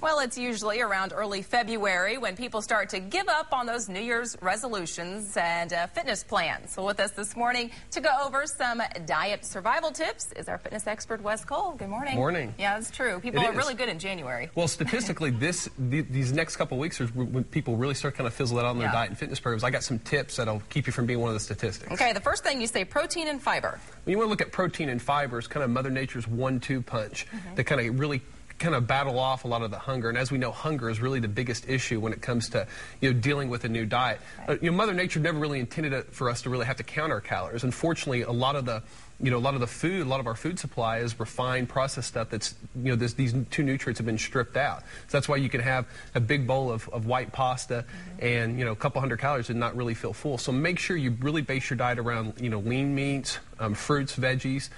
Well, it's usually around early February when people start to give up on those New Year's resolutions and fitness plans. So with us this morning to go over some diet survival tips is our fitness expert, Wes Cole. Good morning. Morning. Yeah, that's true. People are really good in January. Well, statistically, these next couple of weeks are when people really start kind of fizzle out on their diet and fitness programs. I got some tips that'll keep you from being one of the statistics. Okay, the first thing you say, protein and fiber. When you want to look at protein and fiber, it's kind of Mother Nature's 1-2 punch that kind of really battle off a lot of the hunger. And as we know, hunger is really the biggest issue when it comes to dealing with a new diet. Mother Nature never really intended it for us to really have to count our calories. Unfortunately, a lot of our food supply is refined, processed stuff that's these two nutrients have been stripped out. So that's why you can have a big bowl of white pasta and a couple hundred calories and not really feel full. So make sure you really base your diet around lean meats, fruits, veggies,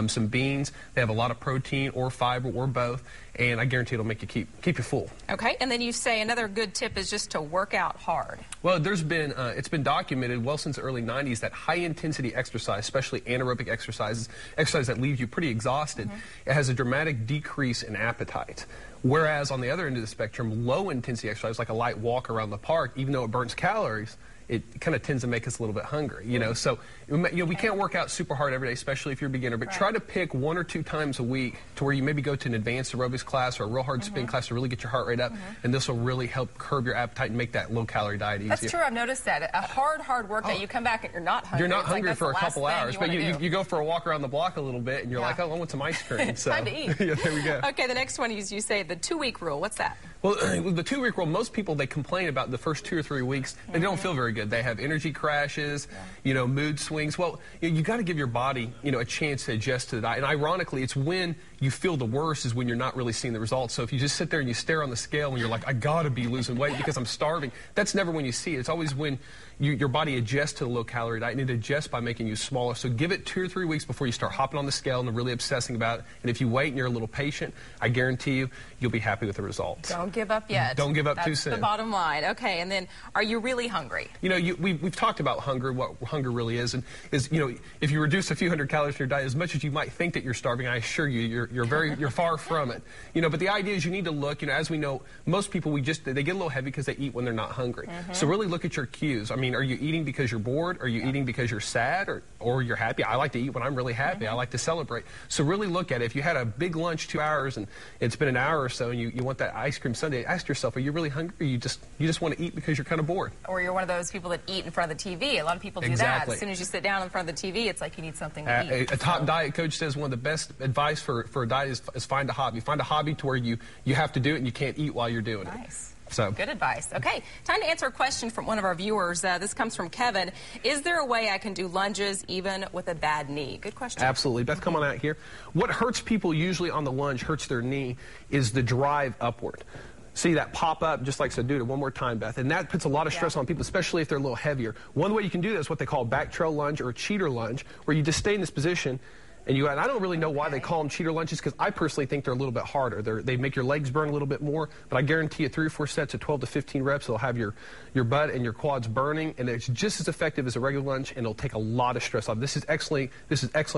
some beans. They have a lot of protein or fiber or both, and I guarantee it'll make you keep you full. Okay, and then you say another good tip is just to work out hard. Well, there's been it's been documented well since the early 90s that high intensity exercise, especially anaerobic exercise that leaves you pretty exhausted, it has a dramatic decrease in appetite. Whereas on the other end of the spectrum, low intensity exercise like a light walk around the park, even though it burns calories, it kind of tends to make us a little bit hungry, So, we can't work out super hard every day, especially if you're a beginner, but try to pick 1 or 2 times a week to where you maybe go to an advanced aerobics class or a real hard spin class to really get your heart rate up, and this will really help curb your appetite and make that low-calorie diet easier. That's true. I've noticed that. A hard workout, you come back and you're not hungry. You're not hungry for a couple hours, but you go for a walk around the block a little bit, and you're like, oh, I want some ice cream. So, time to eat. Yeah, there we go. Okay, the next one is you say the 2-week rule. What's that? Well, the 2-week rule, most people, they complain about the first 2 or 3 weeks. They don't feel very good. They have energy crashes, mood swings. Well, you got to give your body, a chance to adjust to the diet. And ironically, it's when you feel the worst is when you're not really seeing the results. So if you just sit there and you stare on the scale and you're like, I got to be losing weight because I'm starving, that's never when you see it. It's always when your body adjusts to the low-calorie diet, and it adjusts by making you smaller. So give it 2 or 3 weeks before you start hopping on the scale and really obsessing about it. And if you wait and you're a little patient, I guarantee you'll be happy with the results. Don't give up yet. Don't give up too soon. That's the bottom line. Okay, and then are you really hungry? We've talked about hunger, what hunger really is, and if you reduce a few hundred calories from your diet, as much as you might think that you're starving, I assure you, you're far from it. But the idea is you need to look. As we know, most people they get a little heavy because they eat when they're not hungry. So really look at your cues. I mean, are you eating because you're bored? Are you eating because you're sad, or you're happy? I like to eat when I'm really happy. I like to celebrate. So really look at it. If you had a big lunch 2 hours and it's been an hour or so, and you want that ice cream sundae, ask yourself, are you really hungry, or you just want to eat because you're kind of bored? Or you're one of those people that eat in front of the TV. A lot of people do that. As soon as you sit down in front of the TV, it's like you need something to eat. A top diet coach says one of the best advice for a diet is find a hobby. Find a hobby to where you have to do it and you can't eat while you're doing it. Nice. So good advice. Okay, time to answer a question from one of our viewers. This comes from Kevin. Is there a way I can do lunges even with a bad knee? Good question. Absolutely. Beth, come on out here. What hurts people usually on the lunge, hurts their knee, is the drive upward. See that pop up, just like so. Do it one more time, Beth. And that puts a lot of stress on people, especially if they're a little heavier. One way you can do that is what they call back trail lunge or a cheater lunge, where you just stay in this position. And I don't really know why they call them cheater lunges, because I personally think they're a little bit harder. They make your legs burn a little bit more, but I guarantee you 3 or 4 sets of 12 to 15 reps, it'll have your butt and your quads burning, and it's just as effective as a regular lunge, and it'll take a lot of stress off. This is excellent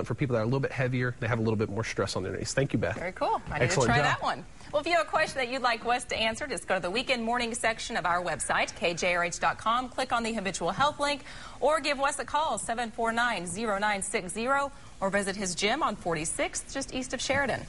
for people that are a little bit heavier. They have a little bit more stress on their knees. Thank you, Beth. Very cool. I need to try that one. Well, if you have a question that you'd like Wes to answer, just go to the weekend morning section of our website, kjrh.com, click on the Habitual Health link, or give Wes a call, 749-0960, or visit his gym on 46th, just east of Sheridan.